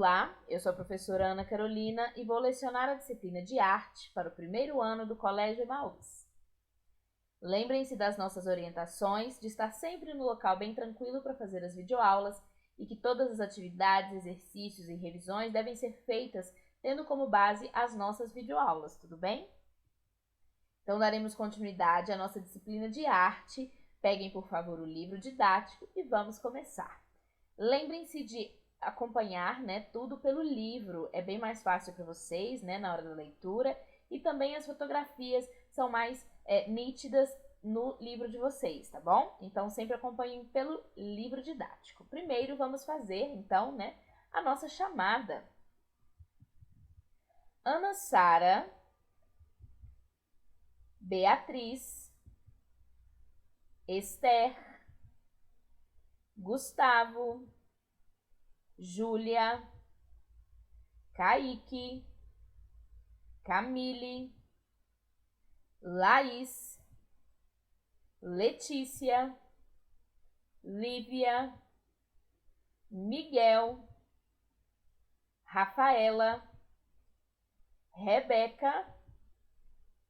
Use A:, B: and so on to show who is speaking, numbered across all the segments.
A: Olá, eu sou a professora Ana Carolina e vou lecionar a disciplina de arte para o primeiro ano do Colégio Emaús. Lembrem-se das nossas orientações, de estar sempre no local bem tranquilo para fazer as videoaulas e que todas as atividades, exercícios e revisões devem ser feitas tendo como base as nossas videoaulas, tudo bem? Então daremos continuidade à nossa disciplina de arte. Peguem, por favor, o livro didático e vamos começar. Lembrem-se de acompanhar, tudo pelo livro, é bem mais fácil para vocês, na hora da leitura, e também as fotografias são mais nítidas no livro de vocês, tá bom? Então sempre acompanhem pelo livro didático. Primeiro vamos fazer, então, a nossa chamada. Ana Sara, Beatriz, Esther, Gustavo, Júlia, Kaique, Camille, Laís, Letícia, Lívia, Miguel, Rafaela, Rebeca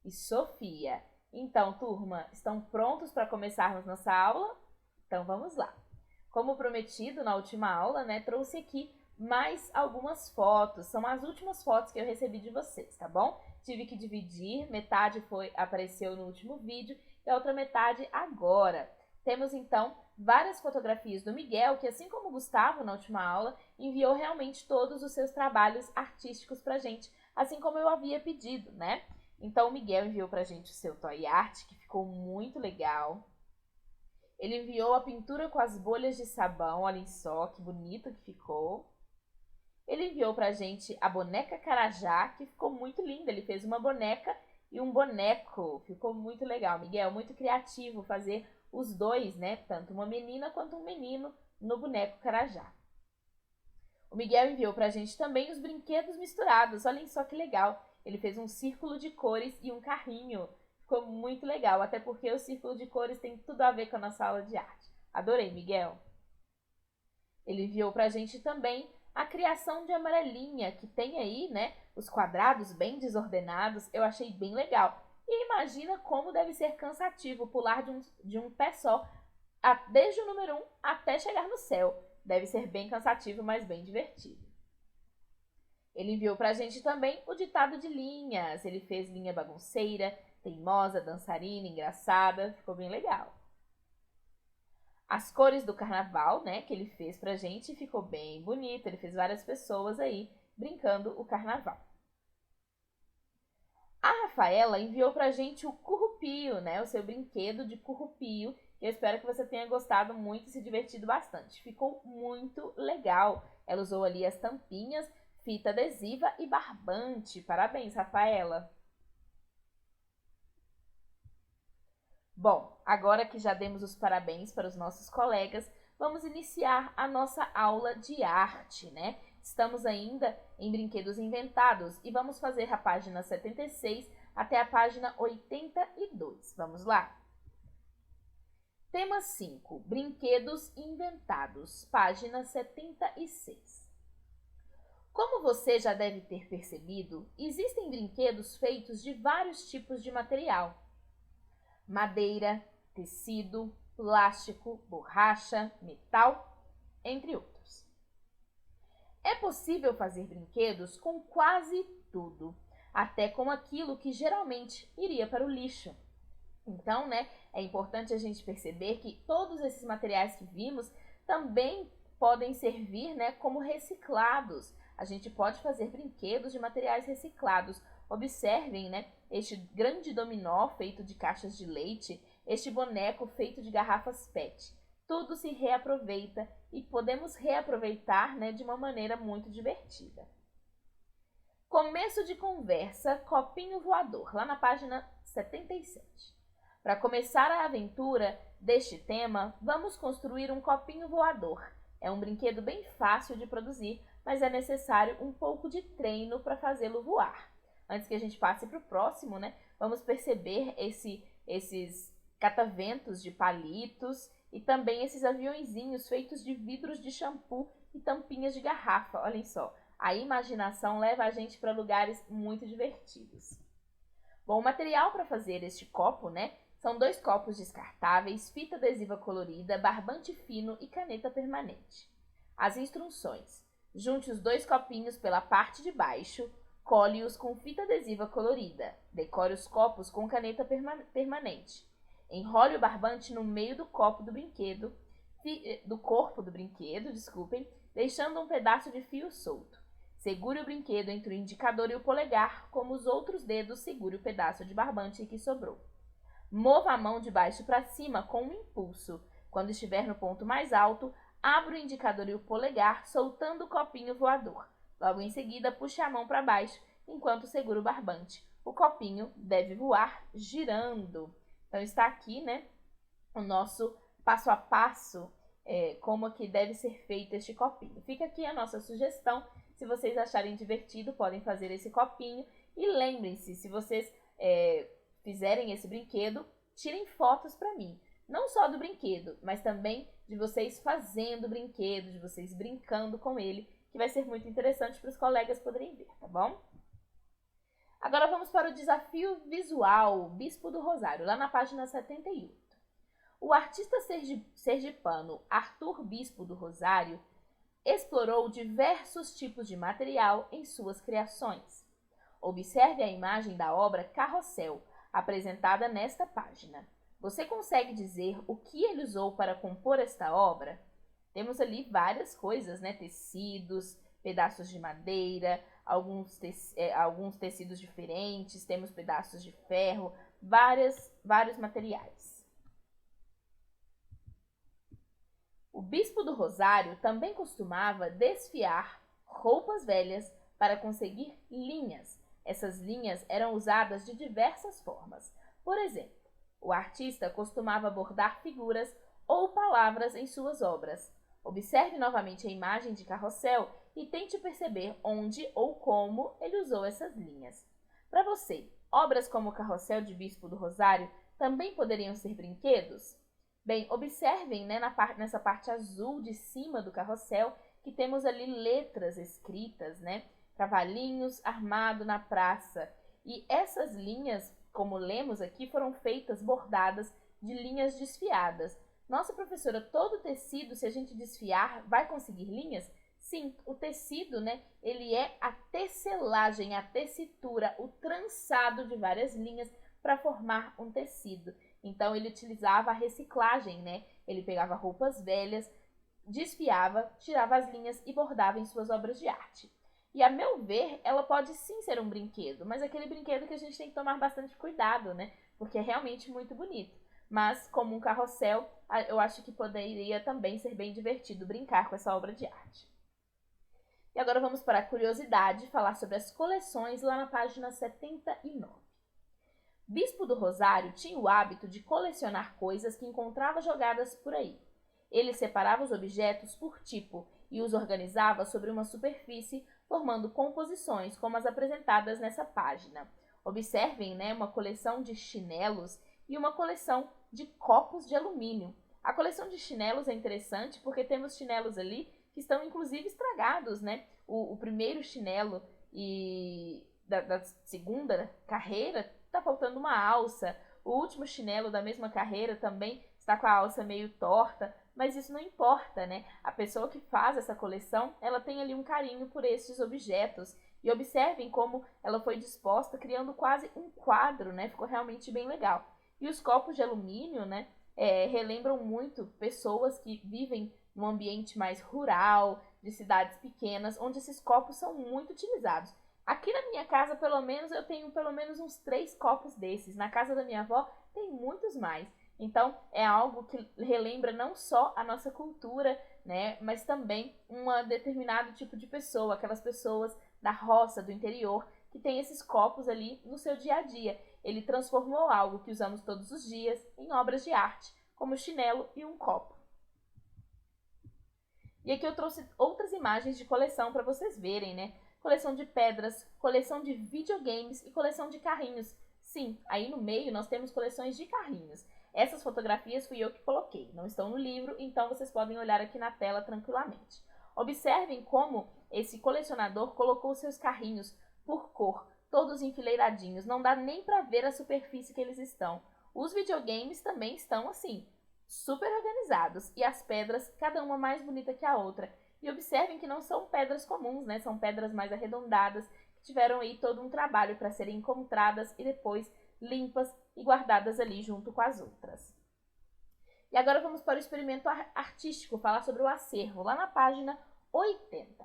A: e Sofia. Então, turma, estão prontos para começarmos nossa aula? Então, vamos lá. Como prometido na última aula, trouxe aqui mais algumas fotos. São as últimas fotos que eu recebi de vocês, tá bom? Tive que dividir, metade apareceu no último vídeo e a outra metade agora. Temos, então, várias fotografias do Miguel, que assim como o Gustavo na última aula, enviou realmente todos os seus trabalhos artísticos pra gente, assim como eu havia pedido, Então, o Miguel enviou pra gente o seu toy art, que ficou muito legal. Ele enviou a pintura com as bolhas de sabão, olhem só que bonito que ficou. Ele enviou pra gente a boneca Carajá, que ficou muito linda. Ele fez uma boneca e um boneco, ficou muito legal. Miguel, muito criativo fazer os dois, tanto uma menina quanto um menino no boneco Carajá. O Miguel enviou pra gente também os brinquedos misturados, olhem só que legal. Ele fez um círculo de cores e um carrinho. Ficou muito legal, até porque o círculo de cores tem tudo a ver com a nossa aula de arte. Adorei, Miguel. Ele enviou pra gente também a criação de amarelinha, que tem aí, os quadrados bem desordenados. Eu achei bem legal. E imagina como deve ser cansativo pular de um pé só, desde o número 1 até chegar no céu. Deve ser bem cansativo, mas bem divertido. Ele enviou pra gente também o ditado de linhas. Ele fez linha bagunceira, teimosa, dançarina, engraçada, ficou bem legal. As cores do carnaval, que ele fez pra gente, ficou bem bonito. Ele fez várias pessoas aí brincando o carnaval. A Rafaela enviou pra gente o currupio, o seu brinquedo de currupio. Eu espero que você tenha gostado muito e se divertido bastante. Ficou muito legal. Ela usou ali as tampinhas, fita adesiva e barbante. Parabéns, Rafaela! Bom, agora que já demos os parabéns para os nossos colegas, vamos iniciar a nossa aula de arte, Estamos ainda em Brinquedos Inventados e vamos fazer a página 76 até a página 82. Vamos lá? Tema 5, Brinquedos Inventados, página 76. Como você já deve ter percebido, existem brinquedos feitos de vários tipos de material. Madeira, tecido, plástico, borracha, metal, entre outros. É possível fazer brinquedos com quase tudo, até com aquilo que geralmente iria para o lixo. Então, é importante a gente perceber que todos esses materiais que vimos também podem servir, como reciclados. A gente pode fazer brinquedos de materiais reciclados. Observem, este grande dominó feito de caixas de leite, este boneco feito de garrafas PET. Tudo se reaproveita e podemos reaproveitar, de uma maneira muito divertida. Começo de conversa, copinho voador, lá na página 77. Para começar a aventura deste tema, vamos construir um copinho voador. É um brinquedo bem fácil de produzir, mas é necessário um pouco de treino para fazê-lo voar. Antes que a gente passe para o próximo, vamos perceber esses cataventos de palitos e também esses aviõezinhos feitos de vidros de shampoo e tampinhas de garrafa. Olhem só, a imaginação leva a gente para lugares muito divertidos. Bom, o material para fazer este copo, né, são 2 copos descartáveis, fita adesiva colorida, barbante fino e caneta permanente. As instruções: junte os 2 copinhos pela parte de baixo, cole-os com fita adesiva colorida, decore os copos com caneta permanente. Enrole o barbante no meio do corpo do brinquedo, deixando um pedaço de fio solto. Segure o brinquedo entre o indicador e o polegar, como os outros dedos segure o pedaço de barbante que sobrou. Mova a mão de baixo para cima com um impulso. Quando estiver no ponto mais alto, abra o indicador e o polegar, soltando o copinho voador. Logo em seguida, puxe a mão para baixo, enquanto segura o barbante. O copinho deve voar girando. Então está aqui, né, o nosso passo a passo, como que deve ser feito este copinho. Fica aqui a nossa sugestão. Se vocês acharem divertido, podem fazer esse copinho. E lembrem-se, se vocês fizerem esse brinquedo, tirem fotos para mim. Não só do brinquedo, mas também de vocês fazendo o brinquedo, de vocês brincando com ele, que vai ser muito interessante para os colegas poderem ver, tá bom? Agora vamos para o desafio visual Bispo do Rosário, lá na página 78. O artista sergipano Arthur Bispo do Rosário explorou diversos tipos de material em suas criações. Observe a imagem da obra Carrossel, apresentada nesta página. Você consegue dizer o que ele usou para compor esta obra? Temos ali várias coisas, né? Tecidos, pedaços de madeira, alguns tecidos diferentes, temos pedaços de ferro, vários materiais. O Bispo do Rosário também costumava desfiar roupas velhas para conseguir linhas. Essas linhas eram usadas de diversas formas. Por exemplo, o artista costumava bordar figuras ou palavras em suas obras. Observe novamente a imagem de Carrossel e tente perceber onde ou como ele usou essas linhas. Para você, obras como o Carrossel de Bispo do Rosário também poderiam ser brinquedos? Bem, observem, né, nessa parte azul de cima do carrossel que temos ali letras escritas, né? Cavalinhos armado na praça. E essas linhas, como lemos aqui, foram feitas bordadas de linhas desfiadas. Nossa, professora, todo tecido, se a gente desfiar, vai conseguir linhas? Sim, o tecido, né, ele é a tecelagem, a tessitura, o trançado de várias linhas para formar um tecido. Então, ele utilizava a reciclagem, né? Ele pegava roupas velhas, desfiava, tirava as linhas e bordava em suas obras de arte. E, a meu ver, ela pode sim ser um brinquedo, mas aquele brinquedo que a gente tem que tomar bastante cuidado, né? Porque é realmente muito bonito. Mas, como um carrossel, eu acho que poderia também ser bem divertido brincar com essa obra de arte. E agora vamos para a curiosidade, falar sobre as coleções lá na página 79. Bispo do Rosário tinha o hábito de colecionar coisas que encontrava jogadas por aí. Ele separava os objetos por tipo e os organizava sobre uma superfície, formando composições como as apresentadas nessa página. Observem, né, uma coleção de chinelos e uma coleção de copos de alumínio. A coleção de chinelos é interessante porque temos chinelos ali que estão inclusive estragados, né? O primeiro chinelo da segunda carreira está faltando uma alça. O último chinelo da mesma carreira também está com a alça meio torta, mas isso não importa, né? A pessoa que faz essa coleção, ela tem ali um carinho por esses objetos. E observem como ela foi disposta, criando quase um quadro, né? Ficou realmente bem legal. E os copos de alumínio, né? Relembram muito pessoas que vivem num ambiente mais rural, de cidades pequenas, onde esses copos são muito utilizados. Aqui na minha casa, pelo menos, eu tenho pelo menos uns 3 copos desses. Na casa da minha avó, tem muitos mais. Então, é algo que relembra não só a nossa cultura, né, mas também um determinado tipo de pessoa, aquelas pessoas da roça, do interior, que tem esses copos ali no seu dia a dia. Ele transformou algo que usamos todos os dias em obras de arte, como o chinelo e um copo. E aqui eu trouxe outras imagens de coleção para vocês verem, né? Coleção de pedras, coleção de videogames e coleção de carrinhos. Sim, aí no meio nós temos coleções de carrinhos. Essas fotografias fui eu que coloquei, não estão no livro, então vocês podem olhar aqui na tela tranquilamente. Observem como esse colecionador colocou seus carrinhos por cor, todos enfileiradinhos, não dá nem para ver a superfície que eles estão. Os videogames também estão assim, super organizados, e as pedras, cada uma mais bonita que a outra. E observem que não são pedras comuns, né? São pedras mais arredondadas, que tiveram aí todo um trabalho para serem encontradas e depois limpas e guardadas ali junto com as outras. E agora vamos para o experimento artístico, falar sobre o acervo, lá na página 80.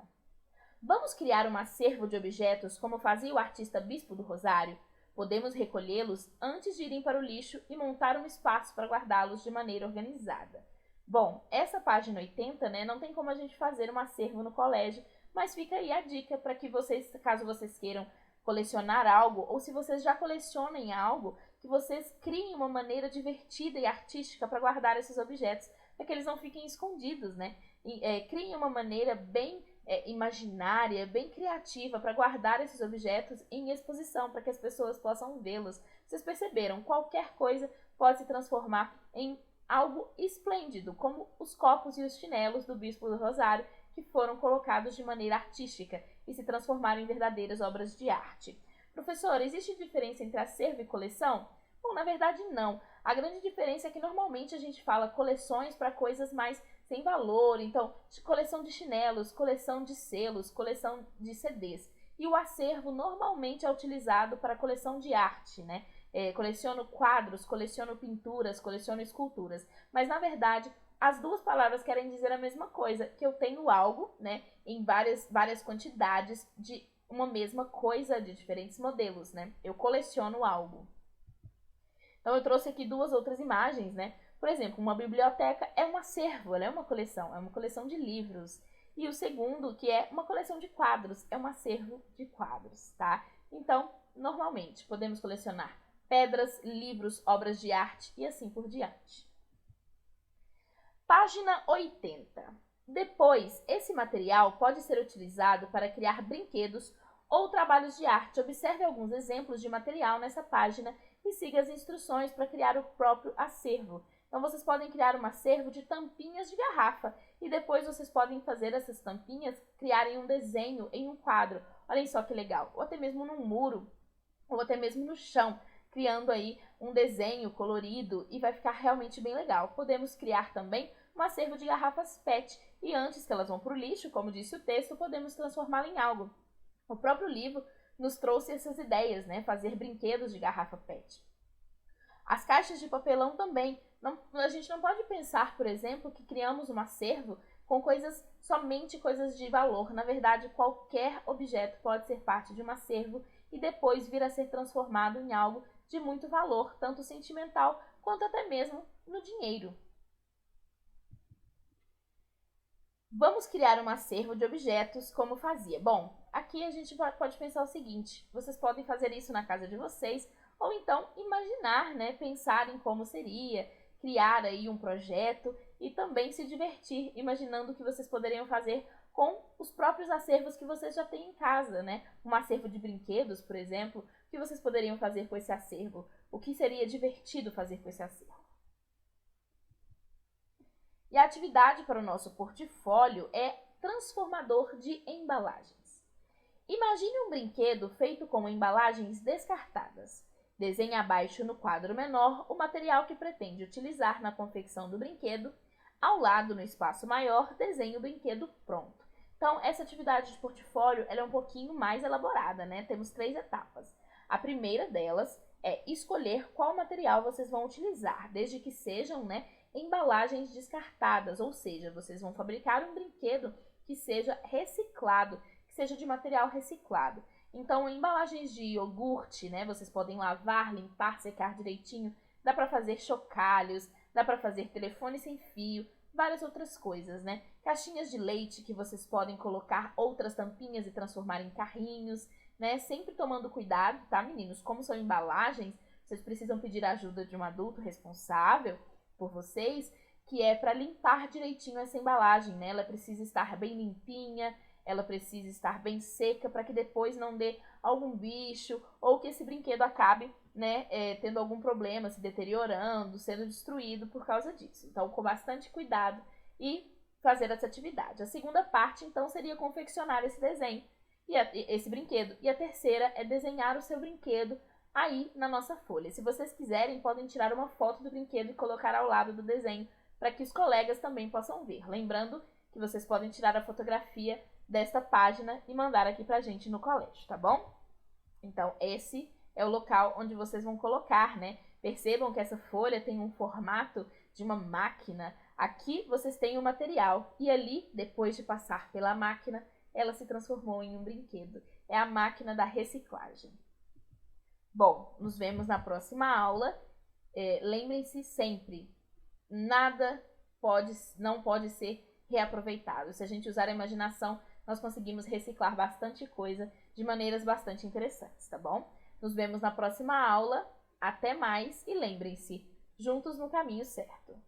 A: Vamos criar um acervo de objetos como fazia o artista Bispo do Rosário? Podemos recolhê-los antes de irem para o lixo e montar um espaço para guardá-los de maneira organizada. Bom, essa página 80, né, não tem como a gente fazer um acervo no colégio, mas fica aí a dica para que vocês, caso vocês queiram colecionar algo, ou se vocês já colecionem algo, que vocês criem uma maneira divertida e artística para guardar esses objetos, para que eles não fiquem escondidos, né? Criem uma maneira bem imaginária, bem criativa para guardar esses objetos em exposição, para que as pessoas possam vê-los. Vocês perceberam, qualquer coisa pode se transformar em algo esplêndido, como os copos e os chinelos do Bispo do Rosário, que foram colocados de maneira artística e se transformaram em verdadeiras obras de arte. Professor, existe diferença entre acervo e coleção? Bom, na verdade não. A grande diferença é que normalmente a gente fala coleções para coisas mais sem valor, então coleção de chinelos, coleção de selos, coleção de CDs. E o acervo normalmente é utilizado para coleção de arte, né? Coleciono quadros, coleciono pinturas, coleciono esculturas. Mas na verdade as duas palavras querem dizer a mesma coisa, que eu tenho algo, né, em várias quantidades de uma mesma coisa, de diferentes modelos, né? Eu coleciono algo. Então eu trouxe aqui duas outras imagens, né? Por exemplo, uma biblioteca é um acervo, ela é uma coleção de livros. E o segundo, que é uma coleção de quadros, é um acervo de quadros, tá? Então, normalmente, podemos colecionar pedras, livros, obras de arte e assim por diante. Página 80. Depois, esse material pode ser utilizado para criar brinquedos ou trabalhos de arte. Observe alguns exemplos de material nessa página e siga as instruções para criar o próprio acervo. Então, vocês podem criar um acervo de tampinhas de garrafa e depois vocês podem fazer essas tampinhas, criarem um desenho em um quadro. Olhem só que legal. Ou até mesmo num muro, ou até mesmo no chão, criando aí um desenho colorido e vai ficar realmente bem legal. Podemos criar também um acervo de garrafas PET e antes que elas vão para o lixo, como disse o texto, podemos transformá-la em algo. O próprio livro nos trouxe essas ideias, né? Fazer brinquedos de garrafa PET. As caixas de papelão também. A gente não pode pensar, por exemplo, que criamos um acervo com somente coisas de valor. Na verdade, qualquer objeto pode ser parte de um acervo e depois vir a ser transformado em algo de muito valor, tanto sentimental quanto até mesmo no dinheiro. Vamos criar um acervo de objetos como fazia. Bom, aqui a gente pode pensar o seguinte, vocês podem fazer isso na casa de vocês, ou então imaginar, né, pensar em como seria, criar aí um projeto e também se divertir imaginando o que vocês poderiam fazer com os próprios acervos que vocês já têm em casa, né? Um acervo de brinquedos, por exemplo, o que vocês poderiam fazer com esse acervo? O que seria divertido fazer com esse acervo? E a atividade para o nosso portfólio é transformador de embalagens. Imagine um brinquedo feito com embalagens descartadas. Desenhe abaixo no quadro menor o material que pretende utilizar na confecção do brinquedo. Ao lado, no espaço maior, desenhe o brinquedo pronto. Então, essa atividade de portfólio ela é um pouquinho mais elaborada, né? Temos 3 etapas. A primeira delas é escolher qual material vocês vão utilizar, desde que sejam, né, embalagens descartadas, ou seja, vocês vão fabricar um brinquedo que seja reciclado, que seja de material reciclado. Então, embalagens de iogurte, né, vocês podem lavar, limpar, secar direitinho, dá para fazer chocalhos, dá para fazer telefone sem fio, várias outras coisas, né? Caixinhas de leite que vocês podem colocar outras tampinhas e transformar em carrinhos, né? Sempre tomando cuidado, tá, meninos? Como são embalagens, vocês precisam pedir a ajuda de um adulto responsável por vocês, que é para limpar direitinho essa embalagem, né? Ela precisa estar bem limpinha, ela precisa estar bem seca para que depois não dê algum bicho ou que esse brinquedo acabe, né, tendo algum problema, se deteriorando, sendo destruído por causa disso. Então, com bastante cuidado e fazer essa atividade. A segunda parte, então, seria confeccionar esse desenho, esse brinquedo. E a terceira é desenhar o seu brinquedo aí na nossa folha. Se vocês quiserem, podem tirar uma foto do brinquedo e colocar ao lado do desenho, para que os colegas também possam ver. Lembrando que vocês podem tirar a fotografia desta página e mandar aqui pra gente no colégio, tá bom? Então, esse é o local onde vocês vão colocar, né? Percebam que essa folha tem um formato de uma máquina. Aqui vocês têm o material e ali, depois de passar pela máquina, ela se transformou em um brinquedo. É a máquina da reciclagem. Bom, nos vemos na próxima aula. Lembrem-se sempre, nada não pode ser reaproveitado. Se a gente usar a imaginação, nós conseguimos reciclar bastante coisa de maneiras bastante interessantes, tá bom? Nos vemos na próxima aula. Até mais e lembrem-se, juntos no caminho certo.